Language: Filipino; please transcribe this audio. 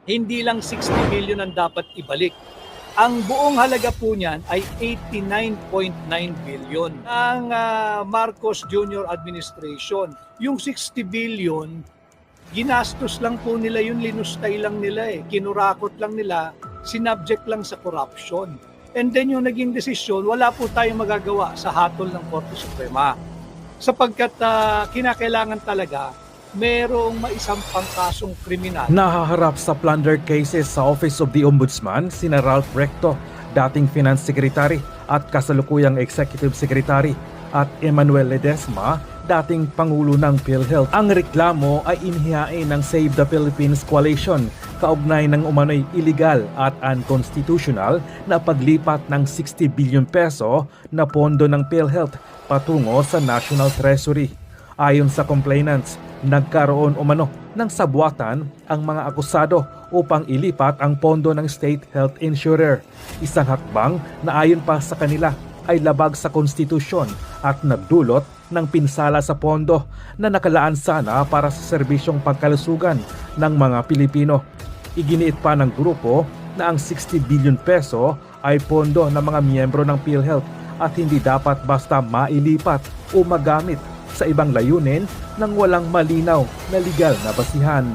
Hindi lang 60 billion ang dapat ibalik. Ang buong halaga po niyan ay 89.9 billion ang Marcos Jr. administration. Yung 60 billion, ginastos lang po nila yun, linustay lang nila kinurakot lang nila, sinubject lang sa corruption. And then yung naging desisyon, wala po tayong magagawa sa hatol ng Korte Suprema. Sapagkat kinakailangan talaga merong maisampang kasong kriminal. Nahaharap sa plunder cases sa Office of the Ombudsman sina Ralph Recto, dating Finance Secretary at kasalukuyang Executive Secretary, at Emmanuel Ledesma, dating Pangulo ng PhilHealth. Ang reklamo ay inihain ng Save the Philippines Coalition kaugnay ng umano'y illegal at unconstitutional na paglipat ng 60 billion peso na pondo ng PhilHealth patungo sa National Treasury. Ayon sa complainants, nagkaroon umano ng sabwatan ang mga akusado upang ilipat ang pondo ng State Health Insurer. Isang hakbang na ayon pa sa kanila ay labag sa konstitusyon at nagdulot ng pinsala sa pondo na nakalaan sana para sa serbisyong pagkalusugan ng mga Pilipino. Iginiit pa ng grupo na ang 60 billion peso ay pondo ng mga miyembro ng PhilHealth at hindi dapat basta mailipat o magamit sa ibang layunin nang walang malinaw na legal na basihan.